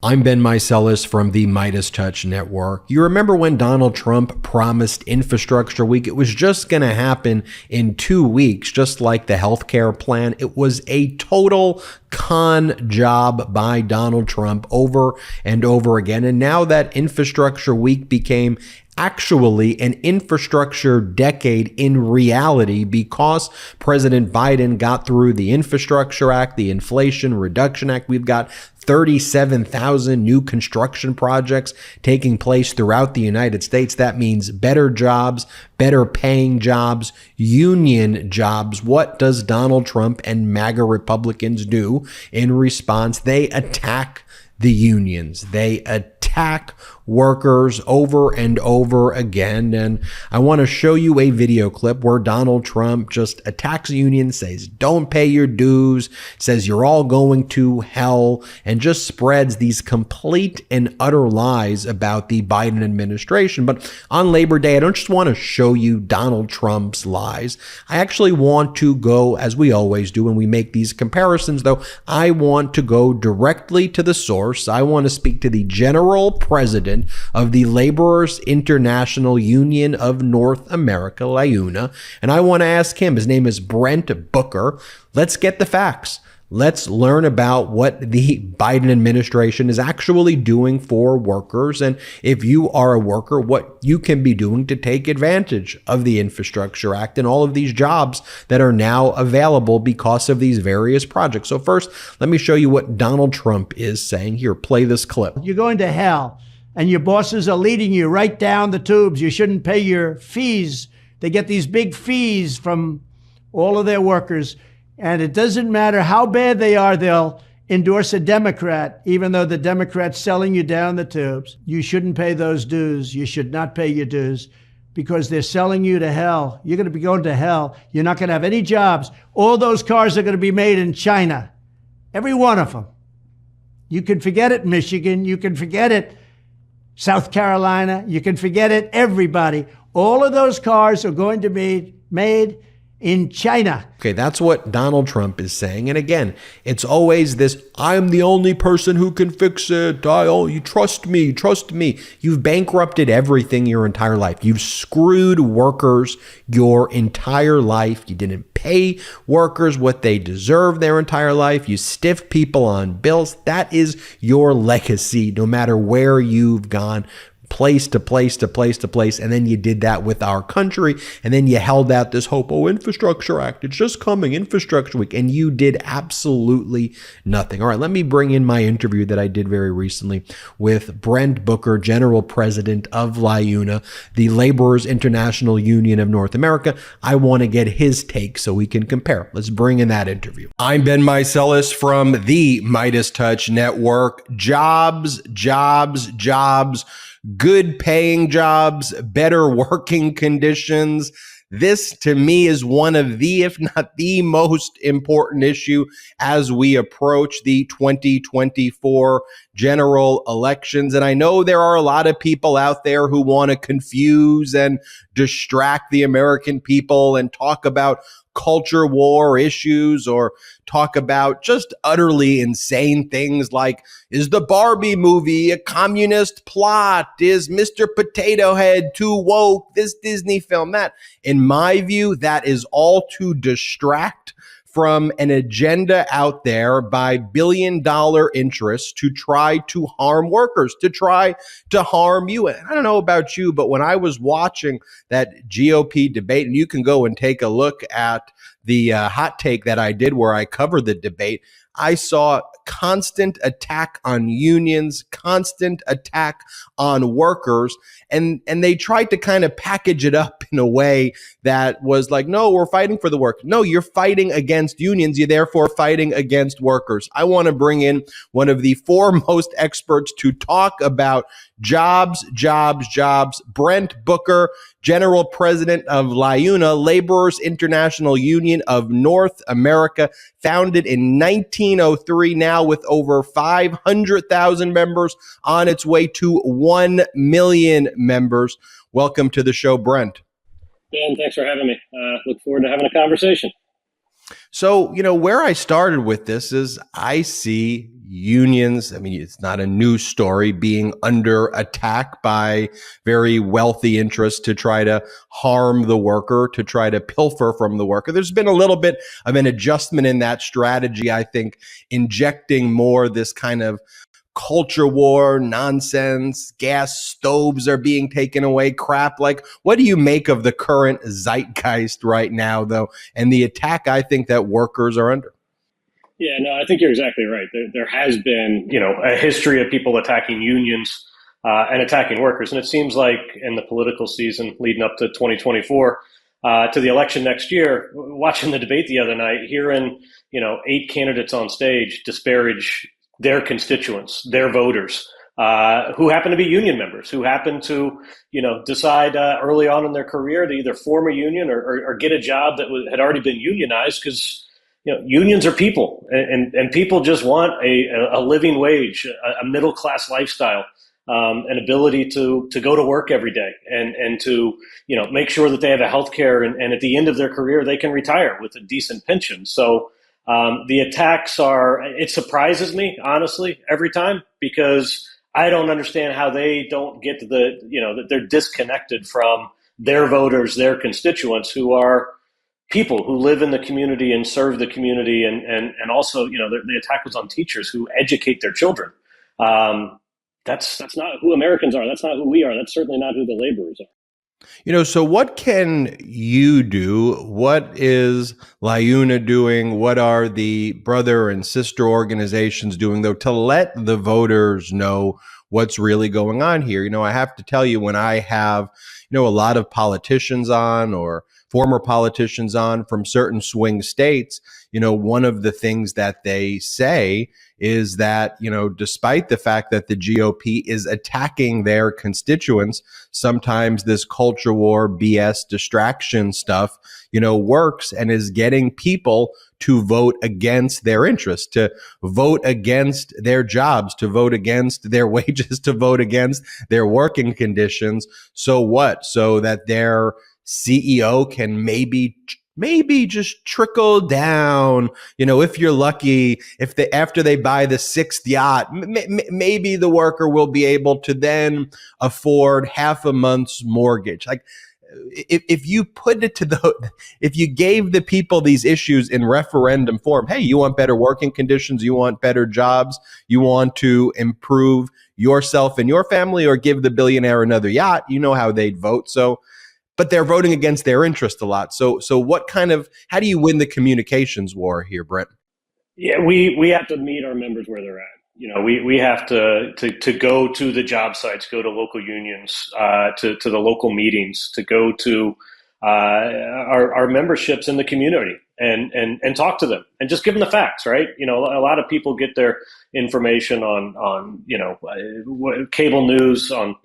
I'm Ben Meiselas from the MeidasTouch network. You remember when Donald Trump promised Infrastructure Week? It was just going to happen in 2 weeks, just like the healthcare plan. It was a total con job by Donald Trump over and over again. And now that Infrastructure Week became actually an infrastructure decade in reality because President Biden got through the Infrastructure Act, the Inflation Reduction Act. We've got 37,000 new construction projects taking place throughout the United States. That means better jobs, better paying jobs, union jobs. What does Donald Trump and MAGA Republicans do in response? They attack the unions. They attack workers over and over again. And I want to show you a video clip where Donald Trump just attacks unions, says, don't pay your dues, says you're all going to hell, and just spreads these complete and utter lies about the Biden administration. But on Labor Day, I don't just want to show you Donald Trump's lies. I actually want to go, as we always do when we make these comparisons, though, I want to go directly to the source. I want to speak to the general president of the Laborers International Union of North America, LIUNA, and I want to ask him. His name is Brent Booker. Let's get the facts. Let's learn about what the Biden administration is actually doing for workers, and if you are a worker, what you can be doing to take advantage of the Infrastructure Act and all of these jobs that are now available because of these various projects. So first, let me show you what Donald Trump is saying. Here, play this clip. You're going to hell, and your bosses are leading you right down the tubes. You shouldn't pay your fees. They get these big fees from all of their workers. And it doesn't matter how bad they are, they'll endorse a Democrat, even though the Democrat's selling you down the tubes. You shouldn't pay those dues. You should not pay your dues because they're selling you to hell. You're going to be going to hell. You're not going to have any jobs. All those cars are going to be made in China. Every one of them. You can forget it, Michigan. You can forget it, South Carolina. You can forget it, everybody. All of those cars are going to be made in China. Okay, that's what Donald Trump is saying. And again, it's always this, I'm the only person who can fix it. You trust me, trust me. You've bankrupted everything your entire life. You've screwed workers your entire life. You didn't pay workers what they deserve their entire life. You stiff people on bills. That is your legacy, no matter where you've gone. Place to place to place to place. And then you did that with our country. And then you held out this hope, Infrastructure Act, it's just coming, Infrastructure Week. And you did absolutely nothing. All right, let me bring in my interview that I did very recently with Brent Booker, General President of LIUNA, the Laborers International Union of North America. I want to get his take so we can compare. Let's bring in that interview. I'm Ben Meiselas from the MeidasTouch network. Jobs, jobs, jobs. Good paying jobs, better working conditions. This, to me, is one of the, if not the most important issue as we approach the 2024 general elections. And I know there are a lot of people out there who want to confuse and distract the American people and talk about culture war issues or talk about just utterly insane things like, is the Barbie movie a communist plot? Is Mr. Potato Head too woke? This Disney film, that. In my view, that is all to distract from an agenda out there by billion-dollar interests to try to harm workers, to try to harm you. And I don't know about you, but when I was watching that GOP debate, and you can go and take a look at the hot take that I did where I covered the debate, I saw constant attack on unions, constant attack on workers, and they tried to kind of package it up in a way that was like, no, we're fighting for the work. No, you're fighting against unions. You're therefore fighting against workers. I want to bring in one of the foremost experts to talk about jobs, jobs, jobs. Brent Booker, General President of LIUNA, Laborers International Union of North America, founded in 1903, now with over 500,000 members, on its way to 1 million members. Welcome to the show, Brent. Ben, thanks for having me. Look forward to having a conversation. So, where I started with this is I see unions. I mean, it's not a news story being under attack by very wealthy interests to try to harm the worker, to try to pilfer from the worker. There's been a little bit of an adjustment in that strategy, I think, injecting more this kind of culture war nonsense. Gas stoves are being taken away, crap. Like, what do you make of the current zeitgeist right now, though, and the attack I think that workers are under? Yeah, no, I think you're exactly right. There has been, a history of people attacking unions and attacking workers, and it seems like in the political season leading up to 2024, to the election next year, watching the debate the other night, hearing, 8 candidates on stage disparage their constituents, their voters, who happen to be union members, who happen to, decide early on in their career to either form a union or get a job that had already been unionized because unions are people, and people just want a living wage, a middle class lifestyle, an ability to go to work every day, and to make sure that they have a health care, and at the end of their career they can retire with a decent pension. So the attacks it surprises me honestly every time, because I don't understand how they don't get to that they're disconnected from their voters, their constituents, who are people who live in the community and serve the community, and also the attack was on teachers who educate their children. That's not who Americans are. That's not who we are. That's certainly not who the laborers are. So what can you do? What is LIUNA doing? What are the brother and sister organizations doing, though, to let the voters know what's really going on here? I have to tell you, when I have, a lot of politicians on, or former politicians on from certain swing states, one of the things that they say is that, despite the fact that the GOP is attacking their constituents, sometimes this culture war BS distraction stuff, works and is getting people to vote against their interests, to vote against their jobs, to vote against their wages, to vote against their working conditions. So what? So that their CEO can maybe just trickle down, if you're lucky, after they buy the 6th yacht, maybe the worker will be able to then afford half a month's mortgage. Like, if you put it if you gave the people these issues in referendum form, hey, you want better working conditions, you want better jobs, you want to improve yourself and your family, or give the billionaire another yacht, how they'd vote. So, but they're voting against their interest a lot. So how do you win the communications war here, Brent? Yeah, we have to meet our members where they're at. We have to go to the job sites, go to local unions, to the local meetings, to go to our memberships in the community, and talk to them and just give them the facts, right? A lot of people get their information on cable news, on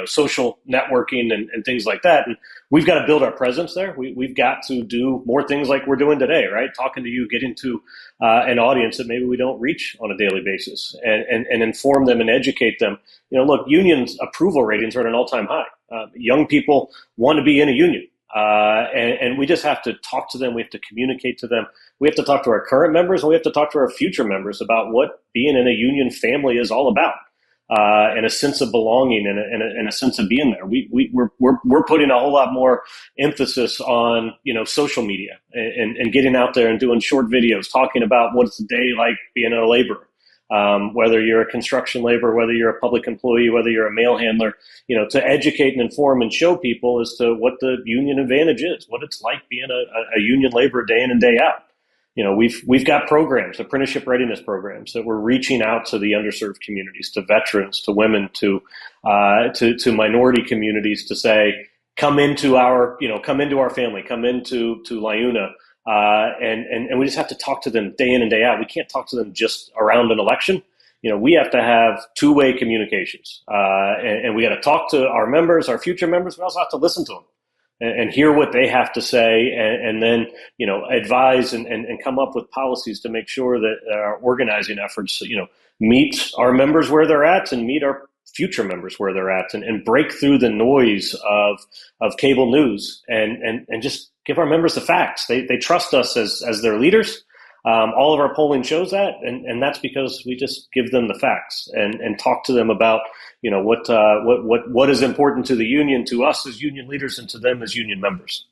social networking and things like that. And we've got to build our presence there. We've got to do more things like we're doing today, right? Talking to you, getting to an audience that maybe we don't reach on a daily basis, and inform them and educate them. Look, unions approval ratings are at an all-time high. Young people want to be in a union. And we just have to talk to them. We have to communicate to them. We have to talk to our current members, and we have to talk to our future members about what being in a union family is all about, and a sense of belonging, and a sense of being there. We're putting a whole lot more emphasis on social media, and getting out there and doing short videos talking about what it's a day like being a laborer. Whether you're a construction laborer, whether you're a public employee, whether you're a mail handler, to educate and inform and show people as to what the union advantage is, what it's like being a union laborer day in and day out. We've got programs, apprenticeship readiness programs, that we're reaching out to the underserved communities, to veterans, to women, to minority communities, to say, come into our family, come into LIUNA. And we just have to talk to them day in and day out. We can't talk to them just around an election. We have to have two-way communications, and we got to talk to our members, our future members. We also have to listen to them and hear what they have to say, and then advise and come up with policies to make sure that our organizing efforts meet our members where they're at, and meet our future members where they're at, and break through the noise of cable news, and just give our members the facts. They trust us as their leaders. All of our polling shows that, and that's because we just give them the facts and talk to them about, what is important to the union, to us as union leaders, and to them as union members.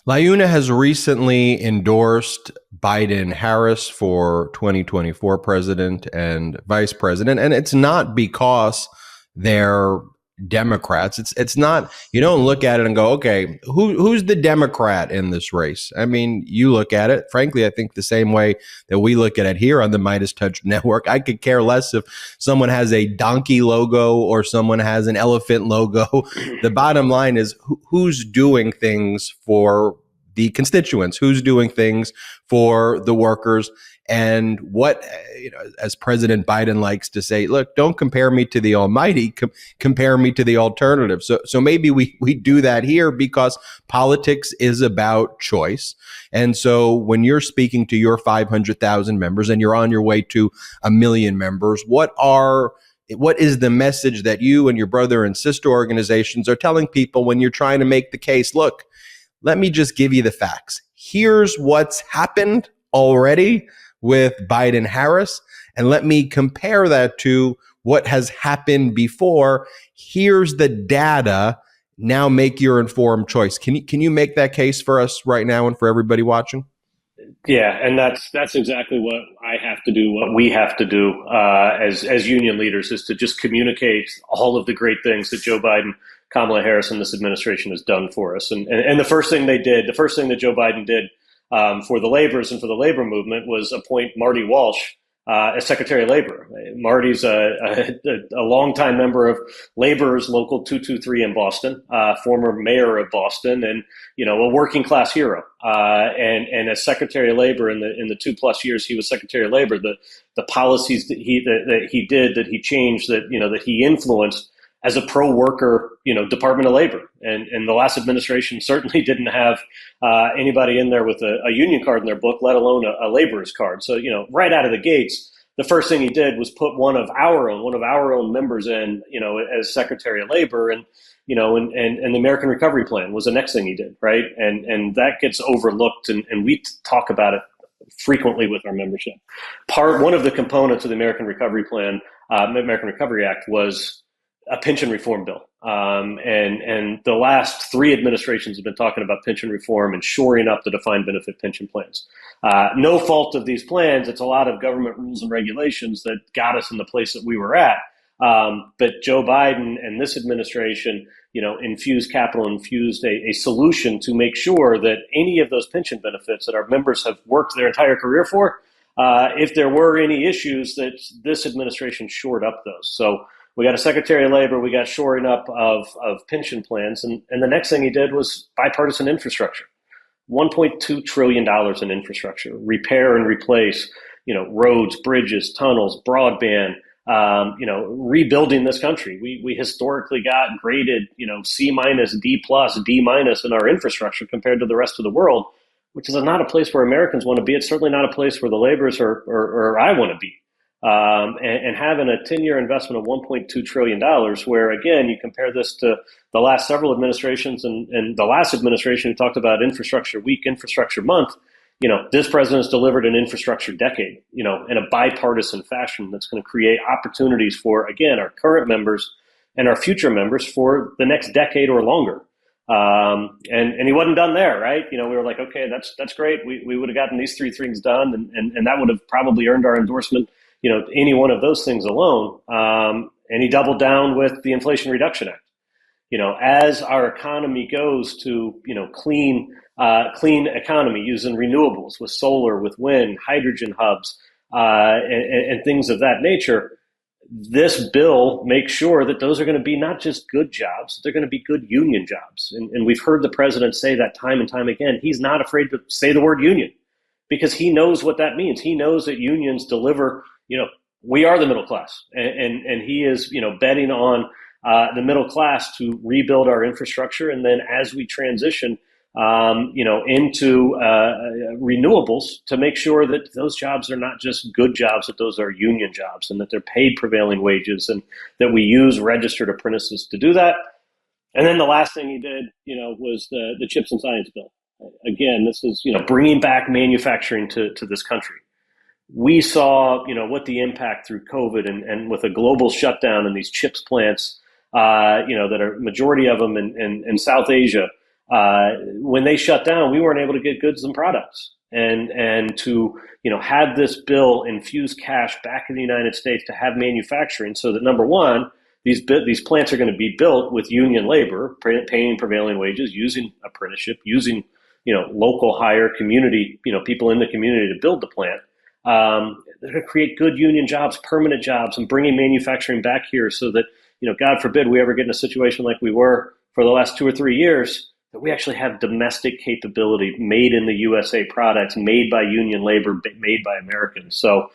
LIUNA has recently endorsed Biden-Harris for 2024 president and vice president, and it's not because they're Democrats. It's not, you don't look at it and go, okay, who's the Democrat in this race? I mean, you look at it, frankly, I think the same way that we look at it here on the MeidasTouch network. I could care less if someone has a donkey logo or someone has an elephant logo. The bottom line is who's doing things for the constituents, who's doing things for the workers. And what, as President Biden likes to say, look, don't compare me to the almighty, compare me to the alternative. So maybe we do that here because politics is about choice. And so when you're speaking to your 500,000 members and you're on your way to 1 million members, what is the message that you and your brother and sister organizations are telling people when you're trying to make the case? Look, let me just give you the facts. Here's what's happened already with Biden-Harris, and let me compare that to what has happened before. Here's the data. Now make your informed choice. Can you make that case for us right now and for everybody watching? Yeah, and that's exactly what I have to do, what we have to do as union leaders, is to just communicate all of the great things that Joe Biden, Kamala Harris, and this administration has done for us. And the first thing that Joe Biden did for the laborers and for the labor movement was appoint Marty Walsh as Secretary of Labor. Marty's a longtime member of Laborers Local 223 in Boston, former mayor of Boston, and a working class hero. And as Secretary of Labor in the 2+ years he was Secretary of Labor, the policies that he changed, that he influenced as a pro-worker, Department of Labor. And the last administration certainly didn't have anybody in there with a union card in their book, let alone a laborer's card. So, right out of the gates, the first thing he did was put one of our own members in, as Secretary of Labor, and the American Recovery Plan was the next thing he did, right? And that gets overlooked, and we talk about it frequently with our membership. One of the components of the American Recovery Plan, American Recovery Act, was a pension reform bill. And the last 3 administrations have been talking about pension reform and shoring up the defined benefit pension plans. No fault of these plans. It's a lot of government rules and regulations that got us in the place that we were at. But Joe Biden and this administration, infused a solution to make sure that any of those pension benefits that our members have worked their entire career for, if there were any issues, that this administration shored up those. So we got a Secretary of Labor, we got shoring up of pension plans, and the next thing he did was bipartisan infrastructure. $1.2 trillion in infrastructure, repair and replace, roads, bridges, tunnels, broadband, rebuilding this country. We historically got graded, C-, D+, D- in our infrastructure compared to the rest of the world, which is not a place where Americans want to be. It's certainly not a place where the laborers or I want to be. And having a 10-year investment of $1.2 trillion, where, again, you compare this to the last several administrations and the last administration who talked about infrastructure week, infrastructure month, this president's delivered an infrastructure decade, in a bipartisan fashion that's going to create opportunities for, again, our current members and our future members for the next decade or longer. And he wasn't done there, right? We were like, okay, that's great. We would have gotten these 3 things done, and that would have probably earned our endorsement, any one of those things alone. And he doubled down with the Inflation Reduction Act. As our economy goes to, clean economy using renewables with solar, with wind, hydrogen hubs, and things of that nature, this bill makes sure that those are going to be not just good jobs, they're going to be good union jobs. And we've heard the president say that time and time again. He's not afraid to say the word union because he knows what that means. He knows that unions deliver, we are the middle class, and he is, betting on the middle class to rebuild our infrastructure. And then as we transition, into renewables, to make sure that those jobs are not just good jobs, that those are union jobs and that they're paid prevailing wages, and that we use registered apprentices to do that. And then the last thing he did, was the CHIPS and Science bill. again, this is, bringing back manufacturing to this country. We saw, what the impact through COVID and with a global shutdown in these chips plants, that are majority of them in South Asia. When they shut down, we weren't able to get goods and products. And to, have this bill infuse cash back in the United States to have manufacturing so that, number one, these plants are going to be built with union labor, paying prevailing wages, using apprenticeship, using, local hire community, people in the community to build the plant. They're going to create good union jobs, permanent jobs, and bringing manufacturing back here so that, God forbid we ever get in a situation like we were for the last 2 or 3 years, that we actually have domestic capability, made in the USA products, made by union labor, made by Americans. So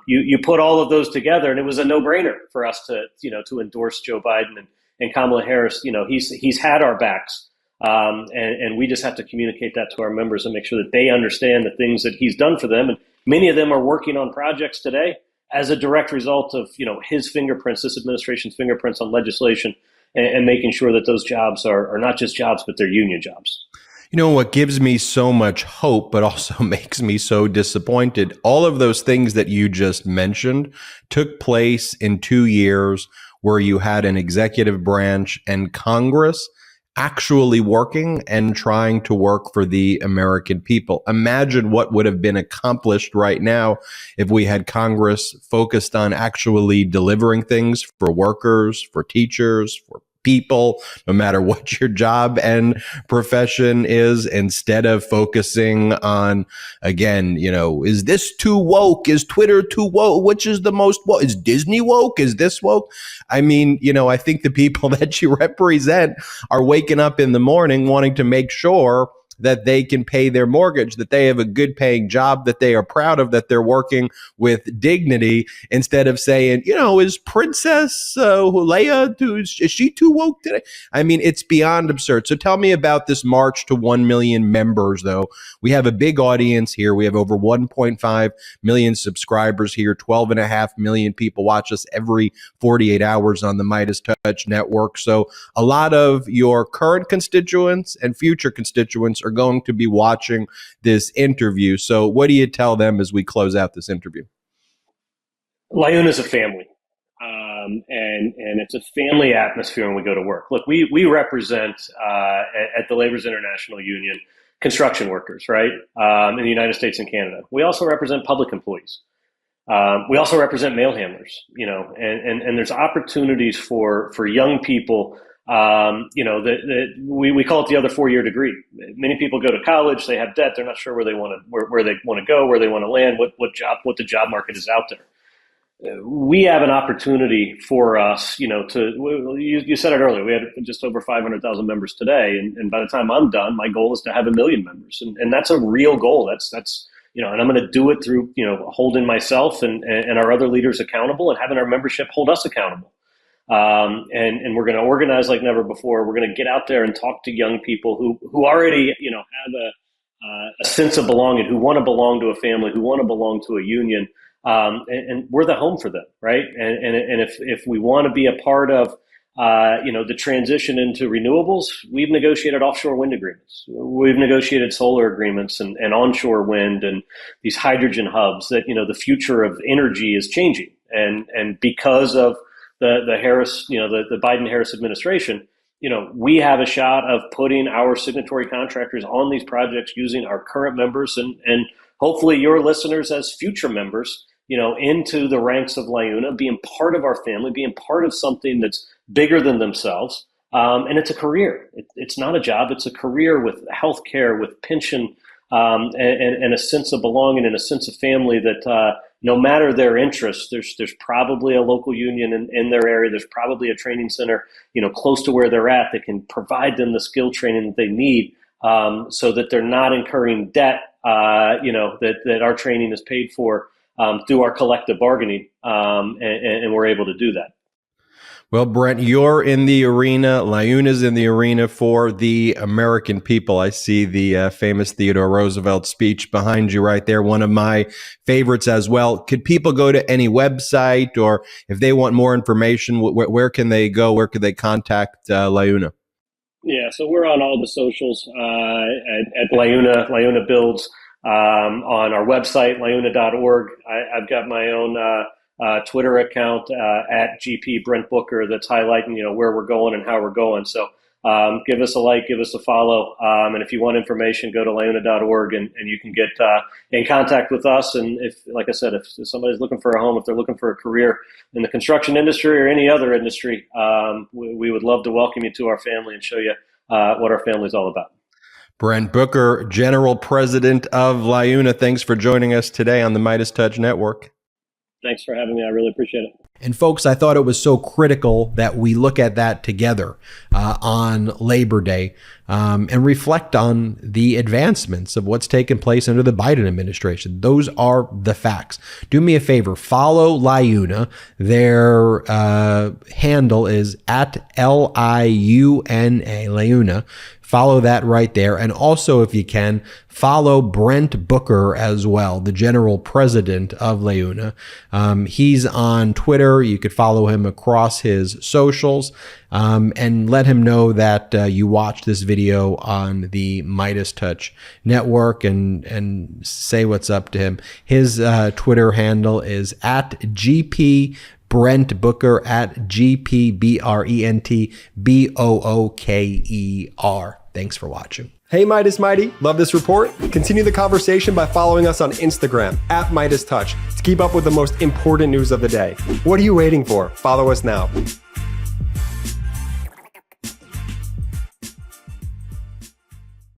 you put all of those together, and it was a no-brainer for us to endorse Joe Biden and Kamala Harris. He's had our backs, and we just have to communicate that to our members and make sure that they understand the things that he's done for them. And many of them are working on projects today as a direct result of his fingerprints, this administration's fingerprints on legislation, and making sure that those jobs are not just jobs, but they're union jobs. What gives me so much hope, but also makes me so disappointed, all of those things that you just mentioned took place in 2 years where you had an executive branch and Congress actually working and trying to work for the American people. Imagine what would have been accomplished right now if we had Congress focused on actually delivering things for workers, for teachers, for people, no matter what your job and profession is, instead of focusing on, again, is this too woke? Is Twitter too woke? Which is the most woke? Is Disney woke? Is this woke? I mean, I think the people that you represent are waking up in the morning wanting to make sure that they can pay their mortgage, that they have a good paying job, that they are proud of, that they're working with dignity, instead of saying, is Princess Leia, is she too woke today? I mean, it's beyond absurd. So tell me about this march to 1 million members, though. We have a big audience here. We have over 1.5 million subscribers here. 12.5 million people watch us every 48 hours on the MeidasTouch network. So a lot of your current constituents and future constituents are going to be watching this interview. So what do you tell them as we close out this interview? LIUNA is a family, and it's a family atmosphere when we go to work. Look, we represent at the Labor's International Union construction workers, right, in the United States and Canada. We also represent public employees. We also represent mail handlers, and there's opportunities for young people. That we call it the other 4-year degree. Many people go to college, they have debt, they're not sure where they want to go, where they want to land, what the job market is out there. We have an opportunity for us, you said it earlier, we had just over 500,000 members today, and by the time I'm done, my goal is to have 1 million members, and that's a real goal. That's and I'm going to do it through holding myself and our other leaders accountable, and having our membership hold us accountable. And we're going to organize like never before. We're going to get out there and talk to young people who already, have a sense of belonging, who want to belong to a family, who want to belong to a union. And we're the home for them, right? And if we want to be a part of, the transition into renewables, we've negotiated offshore wind agreements. We've negotiated solar agreements and onshore wind and these hydrogen hubs that, the future of energy is changing. And because of the Harris, the Biden-Harris administration, we have a shot of putting our signatory contractors on these projects using our current members and hopefully your listeners as future members, into the ranks of LIUNA, being part of our family, being part of something that's bigger than themselves. And it's a career. It's not a job. It's a career with health care, with pension, and a sense of belonging and a sense of family that, no matter their interests, there's probably a local union in their area. There's probably a training center, close to where they're at that can provide them the skill training that they need, so that they're not incurring debt, that our training is paid for through our collective bargaining, and we're able to do that. Well, Brent, you're in the arena. LIUNA's in the arena for the American people. I see the famous Theodore Roosevelt speech behind you right there, one of my favorites as well. Could people go to any website, or if they want more information, where can they go? Where could they contact LIUNA? Yeah, so we're on all the socials at LIUNA Builds, on our website, liuna.org. I've got my own Twitter account at GP Brent Booker that's highlighting, where we're going and how we're going. So give us a like, give us a follow. And if you want information, go to liuna.org and you can get in contact with us. And if, like I said, if somebody's looking for a home, if they're looking for a career in the construction industry or any other industry, we would love to welcome you to our family and show you what our family's all about. Brent Booker, General President of LIUNA, thanks for joining us today on the MeidasTouch Network. Thanks for having me. I really appreciate it. And folks, I thought it was so critical that we look at that together on Labor Day and reflect on the advancements of what's taken place under the Biden administration. Those are the facts. Do me a favor, follow LIUNA. Their handle is at LIUNA, LIUNA. Follow that right there. And also, if you can, follow Brent Booker as well, the General President of LIUNA. He's on Twitter. You could follow him across his socials and let him know that you watched this video on the MeidasTouch Network and say what's up to him. His Twitter handle is at GP Brent Booker, at GPBrentBooker. Thanks for watching. Hey Midas Mighty, love this report? Continue the conversation by following us on Instagram at MeidasTouch to keep up with the most important news of the day. What are you waiting for? Follow us now.